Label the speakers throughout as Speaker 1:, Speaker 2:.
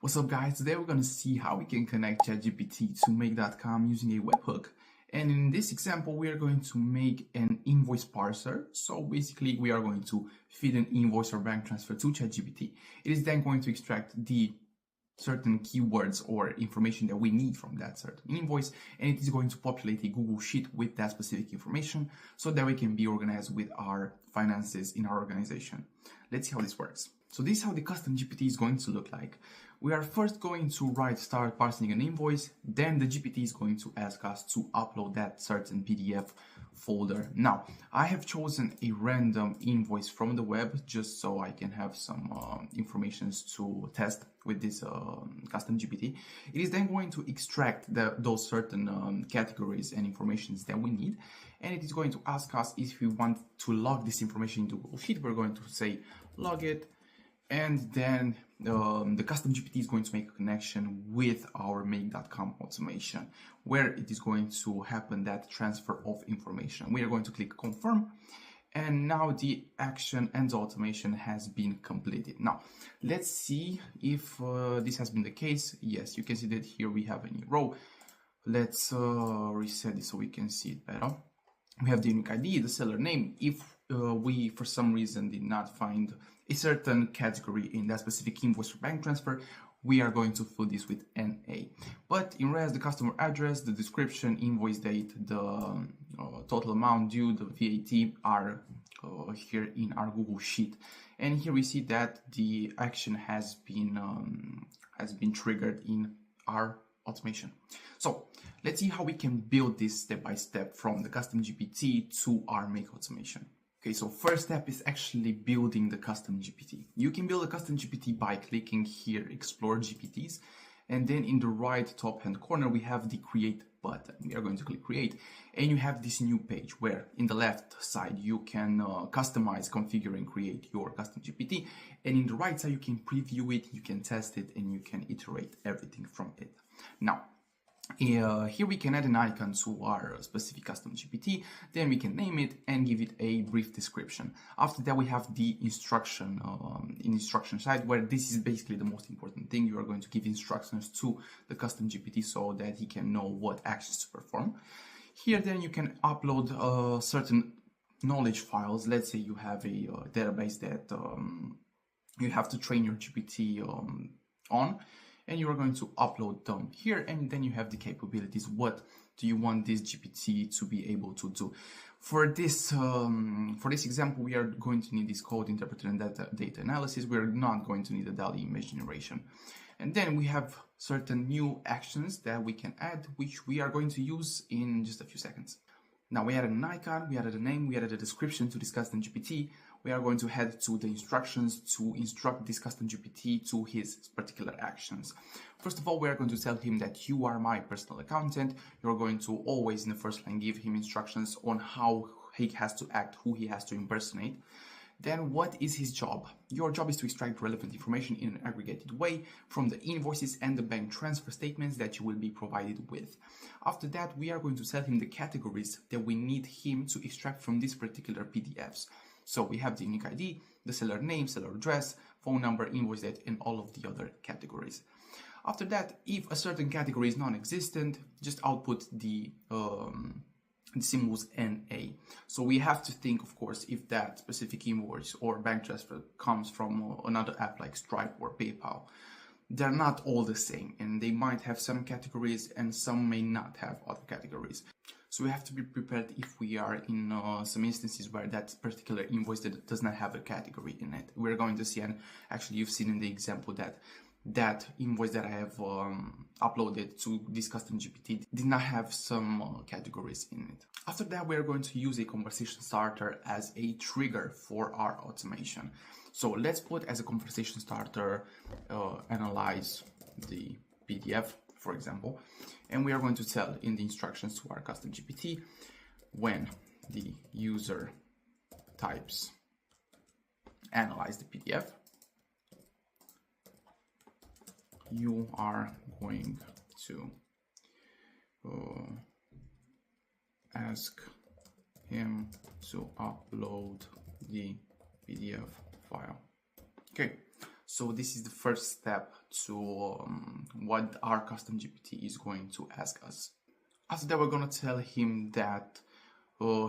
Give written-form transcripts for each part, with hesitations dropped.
Speaker 1: What's up guys, today we're going to see how we can connect ChatGPT to make.com using a webhook. And in this example, we are going to make an invoice parser. So basically we are going to feed an invoice or bank transfer to ChatGPT. It is then going to extract the certain keywords or information that we need from that certain invoice, and it is going to populate a Google Sheet with that specific information so that we can be organized with our finances in our organization. Let's see how this works. So this is how the custom GPT is going to look like. We are first going to start parsing an invoice, then the GPT is going to ask us to upload that certain PDF folder. Now, I have chosen a random invoice from the web just so I can have some information to test with this custom GPT. It is then going to extract those certain categories and informations that we need, and it is going to ask us if we want to log this information into Google Sheet. We're going to say log it, and then the custom GPT is going to make a connection with our make.com automation, where it is going to happen that transfer of information. We are going to click confirm, and now the action and the automation has been completed. Now, let's see if this has been the case. Yes, you can see that here we have a new row. Let's reset this so we can see it better. We have the unique ID, the seller name. If we, for some reason, did not find a certain category in that specific invoice or bank transfer, we are going to fill this with NA. But in res, the customer address, the description, invoice date, the total amount due, the VAT are here in our Google Sheet. And here we see that the action has been triggered in our automation. So let's see how we can build this step by step from the custom GPT to our make automation. Okay, so first step is actually building the custom GPT. You can build a custom GPT by clicking here, Explore GPTs, and then in the right top hand corner, we have the Create button. We are going to click Create, and you have this new page where in the left side, you can customize, configure, and create your custom GPT. And in the right side, you can preview it, you can test it, and you can iterate everything from it. Now, here we can add an icon to our specific custom GPT, then we can name it and give it a brief description. After that, we have the instruction side, where this is basically the most important thing. You are going to give instructions to the custom GPT so that he can know what actions to perform. Here then you can upload certain knowledge files. Let's say you have a database that you have to train your GPT on, and you are going to upload them here, and then you have the capabilities. What do you want this GPT to be able to do? For this example, we are going to need this code interpreter and data analysis. We are not going to need a DALL-E image generation. And then we have certain new actions that we can add, which we are going to use in just a few seconds. Now, we added an icon, we added a name, we added a description to this custom GPT. We are going to head to the instructions to instruct this custom GPT to his particular actions. First of all, we are going to tell him that you are my personal accountant. You're going to always in the first line give him instructions on how he has to act, who he has to impersonate. Then what is his job? Your job is to extract relevant information in an aggregated way from the invoices and the bank transfer statements that you will be provided with. After that, we are going to tell him the categories that we need him to extract from these particular PDFs. So we have the unique ID, the seller name, seller address, phone number, invoice date, and all of the other categories. After that, if a certain category is non-existent, just output the symbols NA. So we have to think, of course, if that specific invoice or bank transfer comes from another app like Stripe or PayPal. They're not all the same, and they might have some categories and some may not have other categories. So we have to be prepared if we are in some instances where that particular invoice that does not have a category in it. We're going to see, and actually you've seen in the example that invoice that I have uploaded to this custom GPT did not have some categories in it. After that, we are going to use a conversation starter as a trigger for our automation. So let's put as a conversation starter, analyze the PDF, for example, and we are going to tell in the instructions to our custom GPT, when the user types analyze the PDF, you are going to ask him to upload the PDF file. Okay, So this is the first step to what our custom GPT is going to ask us. After that, we're going to tell him that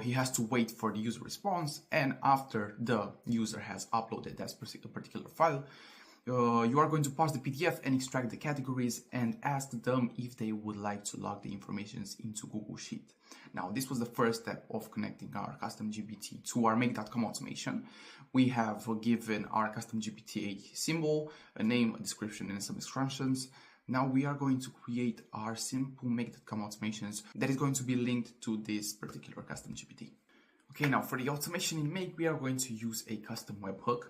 Speaker 1: he has to wait for the user response, and after the user has uploaded that particular file, you are going to parse the PDF and extract the categories and ask them if they would like to log the information into Google Sheet. Now, this was the first step of connecting our custom GPT to our make.com automation. We have given our custom GPT a symbol, a name, a description, and some instructions. Now we are going to create our simple make.com automations that is going to be linked to this particular custom GPT. Okay, now for the automation in Make, we are going to use a custom webhook.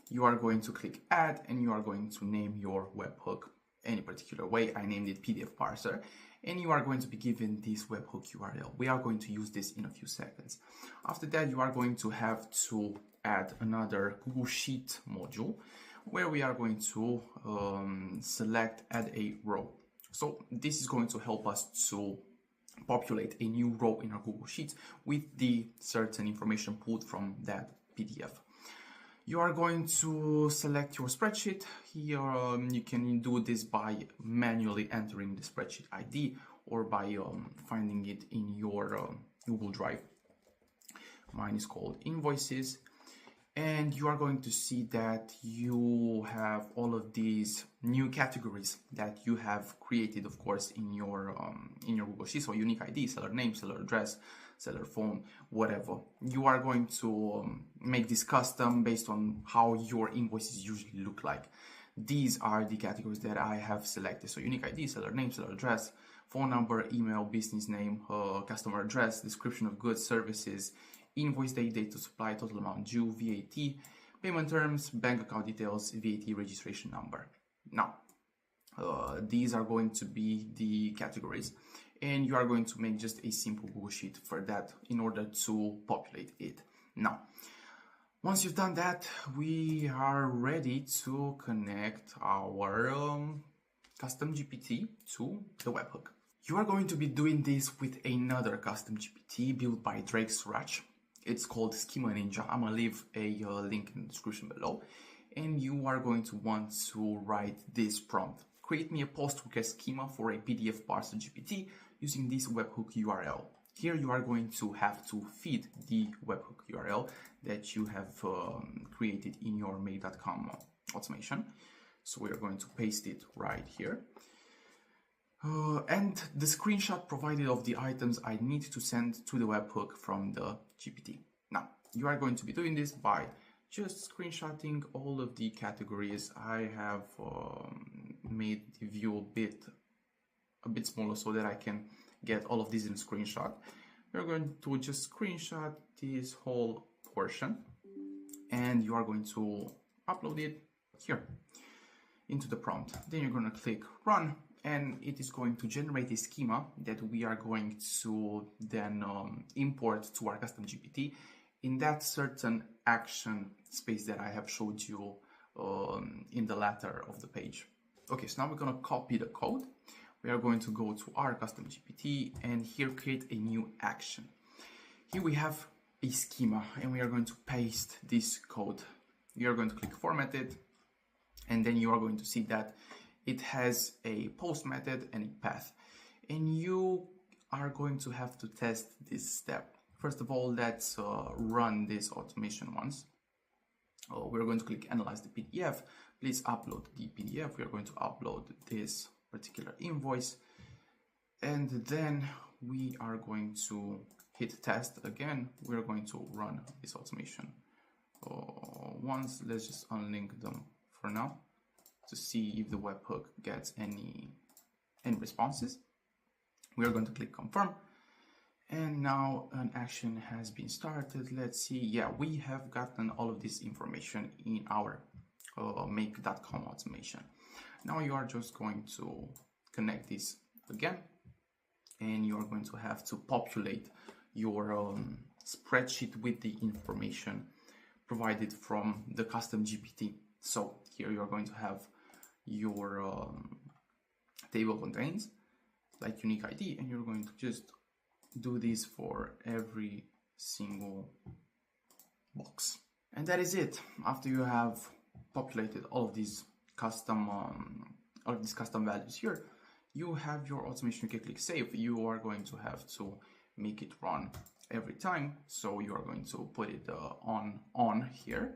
Speaker 1: You are going to click add and you are going to name your webhook any particular way. I named it PDF parser, and you are going to be given this webhook URL. We are going to use this in a few seconds. After that, you are going to have to add another Google Sheet module where we are going to select add a row. So this is going to help us to populate a new row in our Google Sheets with the certain information pulled from that PDF. You are going to select your spreadsheet. Here you can do this by manually entering the spreadsheet ID or by finding it in your Google Drive. Mine is called invoices. And you are going to see that you have all of these new categories that you have created, of course, in your Google Sheet. So unique ID, seller name, seller address, seller phone, whatever. You are going to make this custom based on how your invoices usually look like. These are the categories that I have selected. So unique ID, seller name, seller address, phone number, email, business name, customer address, description of goods, services, invoice date to supply, total amount due, VAT, payment terms, bank account details, VAT registration number. Now, these are going to be the categories, and you are going to make just a simple Google Sheet for that in order to populate it. Now, once you've done that, we are ready to connect our custom GPT to the webhook. You are going to be doing this with another custom GPT built by Drake Suraj. It's called Schema Ninja. I'm gonna leave a link in the description below. And you are going to want to write this prompt. Create me a post request schema for a PDF parser GPT using this webhook URL. Here you are going to have to feed the webhook URL that you have created in your make.com automation. So we are going to paste it right here. And the screenshot provided of the items I need to send to the webhook from the GPT. Now, you are going to be doing this by just screenshotting all of the categories. I have made the view a bit smaller so that I can get all of these in a screenshot. We're going to just screenshot this whole portion, and you are going to upload it here into the prompt. Then you're going to click run, and it is going to generate a schema that we are going to then import to our custom GPT in that certain action space that I have showed you in the latter of the page. Okay, so now we're going to copy the code. We are going to go to our custom GPT and here create a new action. Here we have a schema and we are going to paste this code. You are going to click formatted, and then you are going to see that it has a post method and a path. And you are going to have to test this step. First of all, let's run this automation once. We're going to click analyze the PDF. Please upload the PDF. We are going to upload this particular invoice. And then we are going to hit test again. We're going to run this automation once. Let's just unlink them for now to see if the webhook gets any responses. We are going to click confirm, and now an action has been started. Let's see. Yeah, we have gotten all of this information in our make.com automation. Now you are just going to connect this again, and you are going to have to populate your spreadsheet with the information provided from the custom GPT. So here you are going to have your table contains like unique ID, and you're going to just do this for every single box. And that is it. After you have populated all of these custom values here, you have your automation. You can click save. You are going to have to make it run every time, so you are going to put it on here,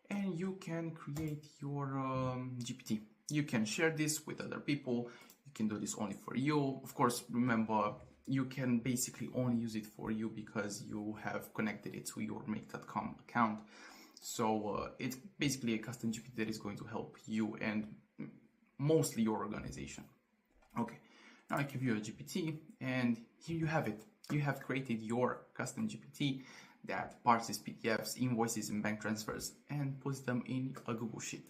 Speaker 1: and you can create your GPT. You can share this with other people. You can do this only for you. Of course, remember, you can basically only use it for you because you have connected it to your make.com account. So it's basically a custom GPT that is going to help you and mostly your organization. Okay, now I give you a GPT, and here you have it. You have created your custom GPT that parses PDFs, invoices, and bank transfers and puts them in a Google Sheet.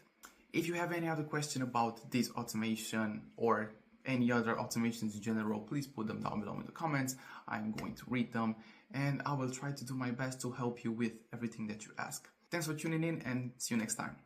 Speaker 1: If you have any other question about this automation or any other automations in general, please put them down below in the comments. I'm going to read them, and I will try to do my best to help you with everything that you ask. Thanks for tuning in, and see you next time.